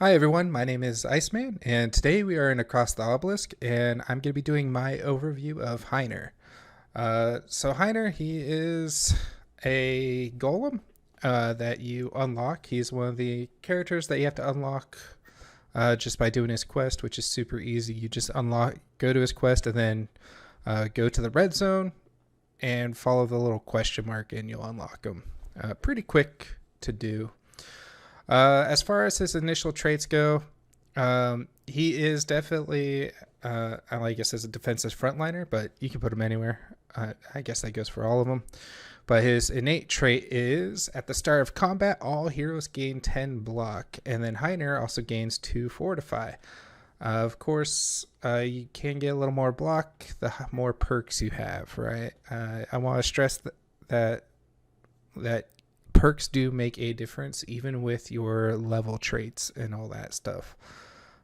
Hi everyone, my name is ICEMAN, and today we are in Across the Obelisk, and I'm going to be doing my overview of Heiner. So Heiner, he is a golem that you unlock. He's one of the characters that you have to unlock just by doing his quest, which is super easy. You just go to his quest, and then go to the red zone and follow the little question mark, and you'll unlock him. Pretty quick to do. As far as his initial traits go, he is definitely, I guess, as a defensive frontliner, but you can put him anywhere. I guess that goes for all of them. But his innate trait is, at the start of combat, all heroes gain 10 block, and then Heiner also gains 2 fortify. Of course, you can get a little more block the more perks you have, right? I want to stress that perks do make a difference, even with your level traits and all that stuff.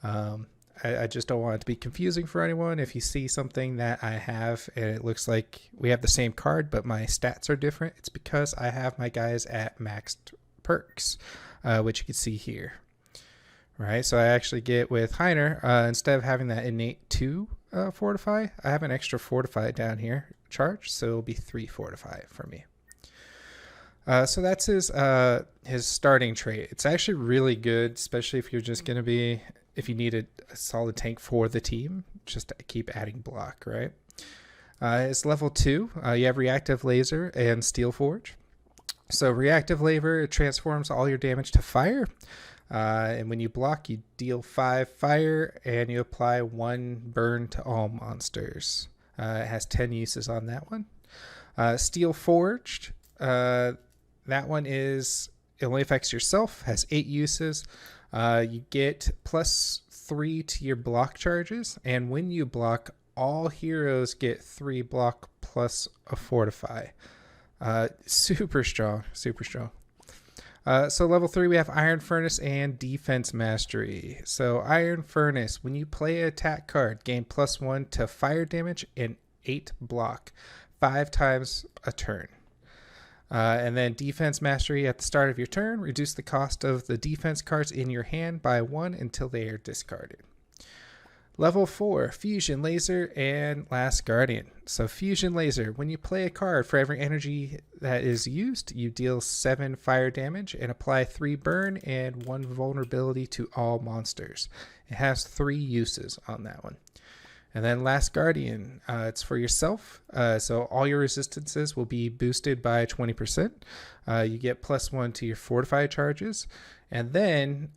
I just don't want it to be confusing for anyone. If you see something that I have and it looks like we have the same card, but my stats are different, it's because I have my guys at maxed perks, which you can see here. Right, so I actually get with Heiner, instead of having that innate 2 fortify, I have an extra fortify down here charge, so it'll be 3 fortify for me. So that's his starting trait. It's actually really good, especially if you're just going to be, if you need a solid tank for the team, just to keep adding block, right? It's level 2. You have reactive laser and steel forge. So reactive laser, it transforms all your damage to fire. And when you block, you deal 5 fire and you apply 1 burn to all monsters. It has 10 uses on that one. Steel forged. That one is, it only affects yourself, has 8 uses. You get +3 to your block charges, and when you block, all heroes get 3 block plus a fortify. Super strong, super strong. So level 3, we have Iron Furnace and Defense Mastery. So Iron Furnace, when you play an attack card, gain +1 to fire damage and 8 block, 5 times a turn. And then Defense Mastery, at the start of your turn, reduce the cost of the defense cards in your hand by 1 until they are discarded. Level 4, Fusion Laser and Last Guardian. So Fusion Laser, when you play a card, for every energy that is used, you deal 7 fire damage and apply 3 burn and 1 vulnerability to all monsters. It has 3 uses on that one. And then Last Guardian, it's for yourself. So all your resistances will be boosted by 20%. You get +1 to your fortify charges. And then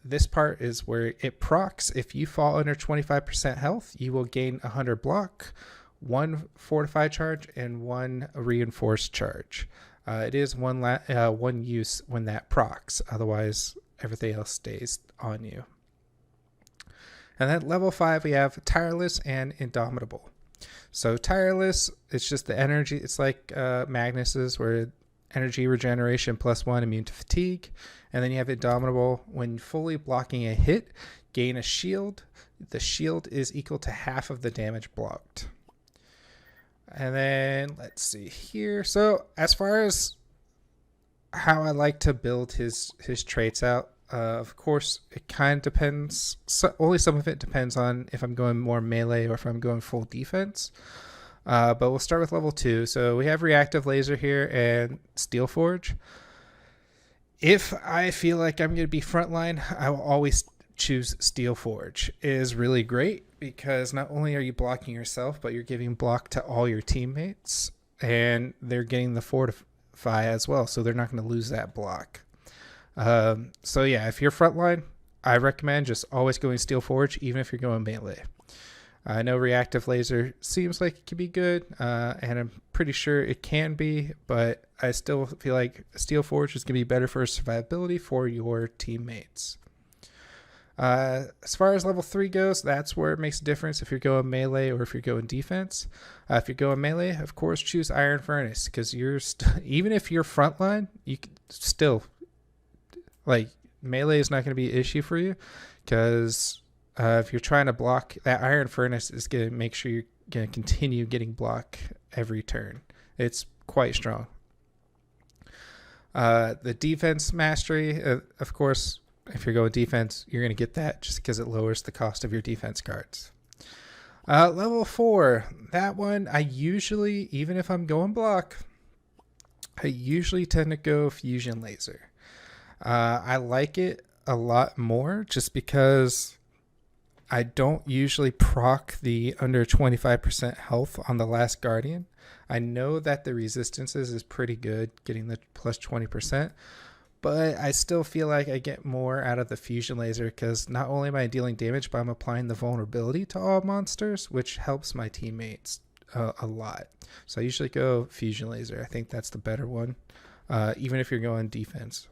this part is where it procs. If you fall under 25% health, you will gain 100 block, 1 fortify charge, and 1 reinforced charge. It is one use when that procs. Otherwise, everything else stays on you. And then level 5, we have Tireless and Indomitable. So Tireless, it's just the energy. It's like Magnus's, where energy regeneration +1, immune to fatigue. And then you have Indomitable. When fully blocking a hit, gain a shield. The shield is equal to half of the damage blocked. And then let's see here. So as far as how I like to build his traits out, of course, it kind of depends. Only some of it depends on if I'm going more melee or if I'm going full defense. But we'll start with level 2. So we have Reactive Laser here and Steel Forge. If I feel like I'm going to be frontline, I will always choose Steel Forge. It is really great because not only are you blocking yourself, but you're giving block to all your teammates. And they're getting the fortify as well, so they're not going to lose that block. So yeah, if you're frontline, I recommend just always going Steel Forge, even if you're going melee. I know Reactive Laser seems like it could be good, and I'm pretty sure it can be, but I still feel like Steel Forge is going to be better for survivability for your teammates. As far as level 3 goes, that's where it makes a difference if you're going melee or if you're going defense. If you're going melee, of course, choose Iron Furnace, because even if you're frontline, you can still, like, melee is not going to be an issue for you, because if you're trying to block, that Iron Furnace is going to make sure you're going to continue getting block every turn. It's quite strong. The Defense Mastery, of course, if you're going defense, you're going to get that just because it lowers the cost of your defense cards. Level 4, that one I usually, even if I'm going block, I usually tend to go fusion laser. I like it a lot more just because I don't usually proc the under 25% health on the last guardian. I know that the resistances is pretty good, getting the plus 20%, but I still feel like I get more out of the fusion laser because not only am I dealing damage, but I'm applying the vulnerability to all monsters, which helps my teammates a lot. So I usually go fusion laser. I think that's the better one, even if you're going defense.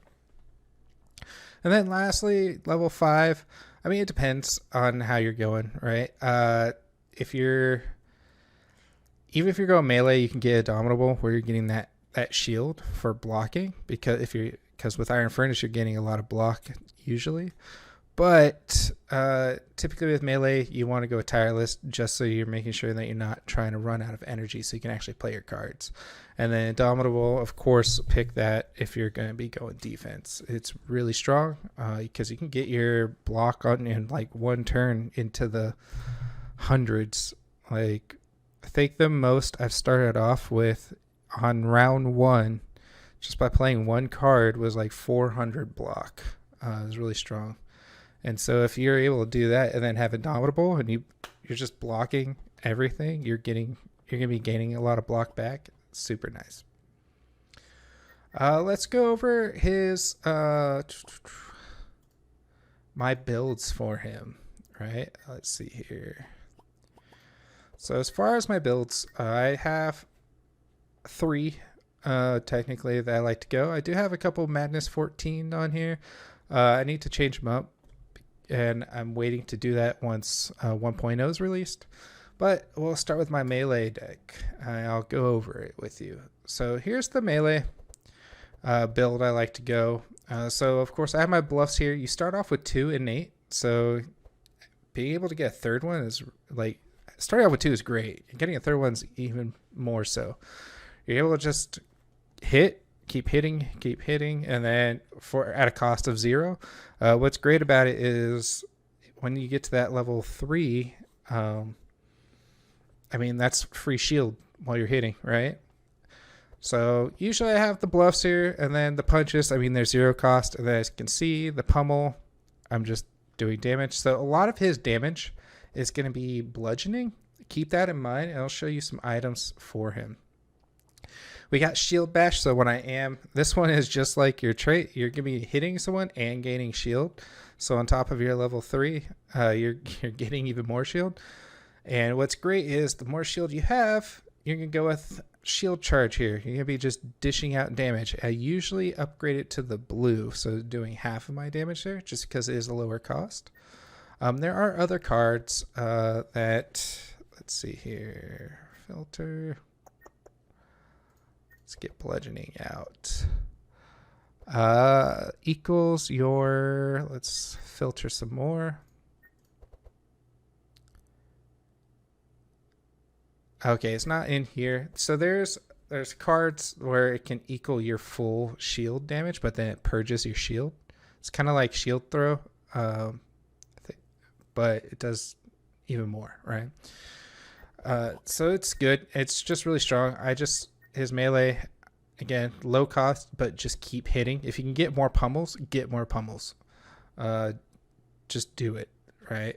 And then lastly, level 5. I mean, it depends on how you're going, right? Even if you're going melee, you can get Indomitable, where you're getting that shield for blocking, because with Iron Furnace, you're getting a lot of block usually. But typically with melee, you want to go tireless just so you're making sure that you're not trying to run out of energy so you can actually play your cards. And then Indomitable, of course, pick that if you're going to be going defense. It's really strong because you can get your block on in like one turn into the hundreds. Like, I think the most I've started off with on round 1, just by playing one card, was like 400 block. It was really strong. And so if you're able to do that and then have Indomitable and you're just blocking everything, you're going to be gaining a lot of block back. Super nice. Let's go over his my builds for him, right? Let's see here. So as far as my builds, I have 3 technically that I like to go. I do have a couple Madness 14 on here. I need to change them up, and I'm waiting to do that once 1.0 is released. But we'll start with my melee deck. I'll go over it with you. So here's the melee build I like to go. So of course I have my bluffs here. You start off with 2 innate. So being able to get a third one is like, starting off with 2 is great. Getting a third one's even more so. You're able to just keep hitting, and then at a cost of 0. What's great about it is when you get to that level 3, I mean, that's free shield while you're hitting, right? So usually I have the bluffs here, and then the punches, I mean, they're 0 cost. And then as you can see, the pummel, I'm just doing damage. So a lot of his damage is going to be bludgeoning. Keep that in mind, and I'll show you some items for him. We got Shield Bash, so this one is just like your trait. You're going to be hitting someone and gaining shield. So on top of your level 3, you're getting even more shield. And what's great is the more shield you have, you're going to go with Shield Charge here. You're going to be just dishing out damage. I usually upgrade it to the blue, so doing half of my damage there, just because it is a lower cost. There are other cards that, let's see here, filter. Let's get bludgeoning out. Equals your, let's filter some more. Okay, it's not in here. So there's cards where it can equal your full shield damage, but then it purges your shield. It's kind of like shield throw, but it does even more, right? So it's good. It's just really strong. His melee, again, low cost, but just keep hitting. If you can get more pummels, get more pummels. Just do it, right?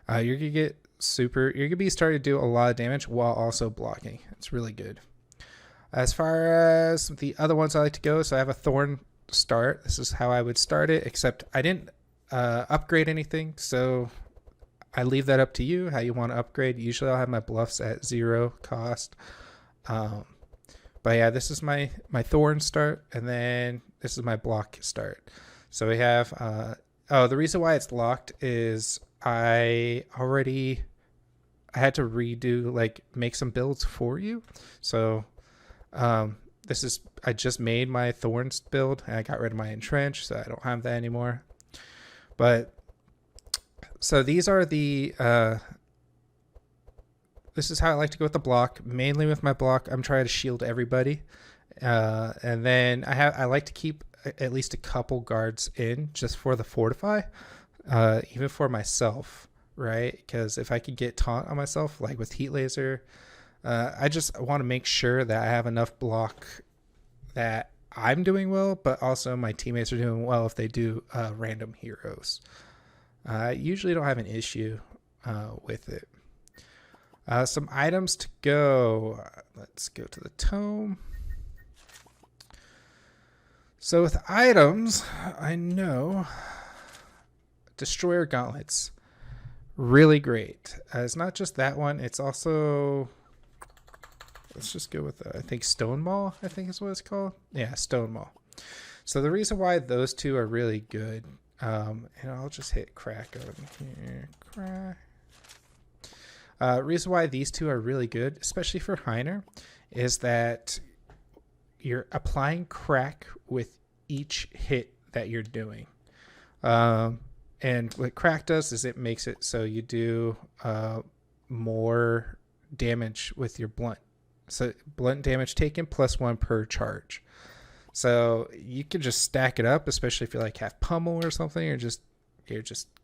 You're gonna be starting to do a lot of damage while also blocking. It's really good. As far as the other ones I like to go, so I have a Thorn start. This is how I would start it, except I didn't upgrade anything, so I leave that up to you, how you want to upgrade. Usually I'll have my bluffs at 0 cost. But yeah, this is my Thorn start, and then this is my block start. So we have, the reason why it's locked is I had to make some builds for you. So I just made my Thorns build, and I got rid of my Entrench, so I don't have that anymore. But so these are the this is how I like to go with the block. Mainly with my block, I'm trying to shield everybody, and then I like to keep at least a couple guards in just for the fortify, even for myself, right? Because if I could get taunt on myself, like with heat laser, I just want to make sure that I have enough block that I'm doing well, but also my teammates are doing well if they do random heroes. I usually don't have an issue with it. Some items to go. Let's go to the tome. So with items, I know Destroyer Gauntlets, really great. It's not just that one. It's also, let's just go with, I think Stone Maul, I think is what it's called. Yeah, Stone Maul. So the reason why those two are really good, and I'll just hit crack on here. Crack. Reason why these two are really good, especially for Heiner, is that you're applying crack with each hit that you're doing. And what crack does is it makes it so you do more damage with your blunt. So blunt damage taken +1 per charge. So you can just stack it up, especially if you like have pummel or something, or just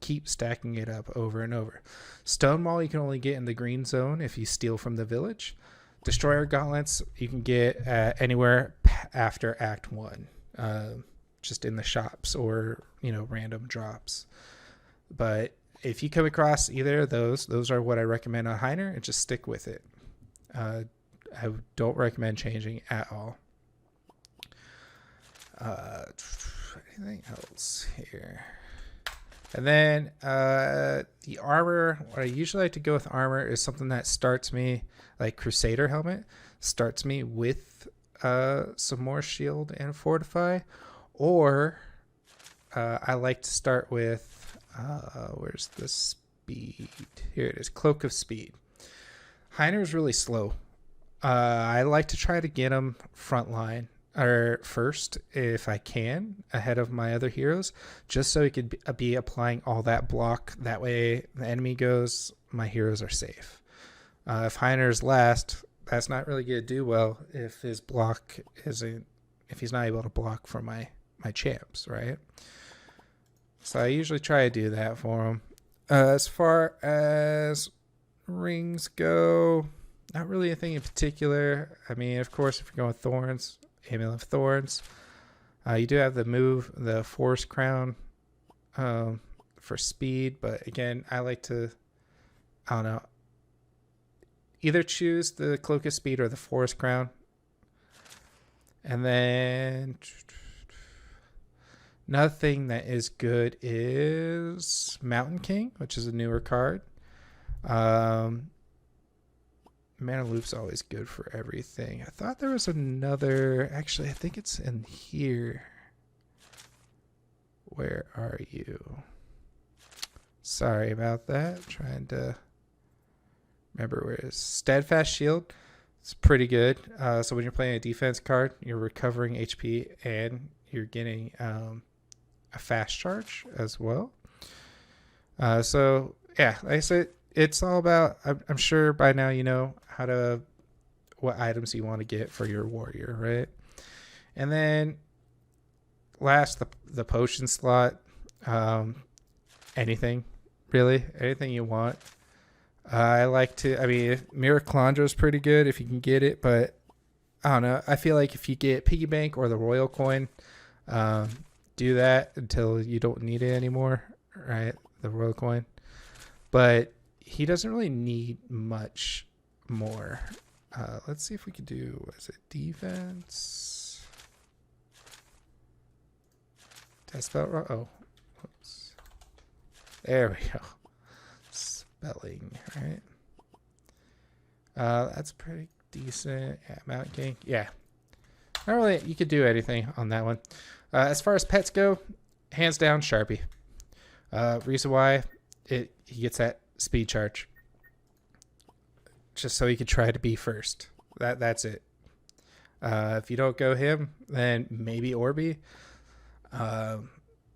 keep stacking it up over and over. Stone Maul you can only get in the green zone if you steal from the village. Destroyer Gauntlets you can get anywhere after Act 1, just in the shops or random drops. But if you come across either of those are what I recommend on Heiner, and just stick with it. I don't recommend changing at all. Anything else here? And then the armor, what I usually like to go with armor is something that starts me, like Crusader helmet, starts me with some more shield and fortify. Or I like to start with, where's the speed? Here it is, Cloak of Speed. Heiner is really slow. I like to try to get him frontline, or first if I can, ahead of my other heroes, just so he could be applying all that block. That way the enemy goes, my heroes are safe. If Heiner's last, that's not really going to do well if his block isn't, if he's not able to block for my champs, right? So I usually try to do that for him. As far as rings go, not really anything in particular. I mean, of course, if you're going with Thorns, Amulet of Thorns. You do have the Forest Crown for speed, but again, I like to, I don't know, either choose the Cloak of Speed or the Forest Crown. And then another thing that is good is Mountain King, which is a newer card. Mana Loop's always good for everything. I thought there was another. Actually, I think it's in here. Where are you? Sorry about that. I'm trying to remember where it is. Steadfast Shield. It's pretty good. So when you're playing a defense card, you're recovering HP and you're getting a fast charge as well. So yeah, like I said, it's all about, I'm sure by now you know what items you want to get for your warrior, right? And then last, the potion slot. Anything you want. I like to, I mean, Miraclandra is pretty good if you can get it, but I don't know. I feel like if you get Piggy Bank or the Royal Coin, do that until you don't need it anymore, right? The Royal Coin. But he doesn't really need much more. Let's see if we can do, what is it, defense? Did I spell it wrong? Oh, whoops. There we go. Spelling, right? That's pretty decent. Yeah, Mountain King. Yeah. Not really, you could do anything on that one. As far as pets go, hands down, Sharpie. Reason why, he gets that speed charge. Just so he could try to be first. That's it. If you don't go him, then maybe Orby. I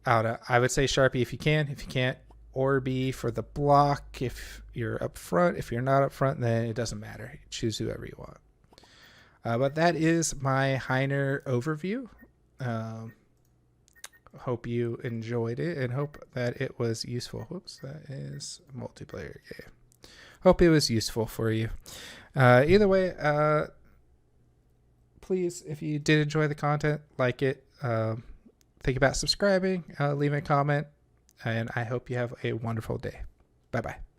don't know. I would say Sharpie if you can. If you can't, Orby for the block. If you're up front, if you're not up front, then it doesn't matter. Choose whoever you want. But that is my Heiner overview. hope you enjoyed it and hope that it was useful. Whoops, that is a multiplayer game. Hope it was useful for you. Either way, please, if you did enjoy the content, like it, think about subscribing, leaving a comment, and I hope you have a wonderful day. Bye-bye.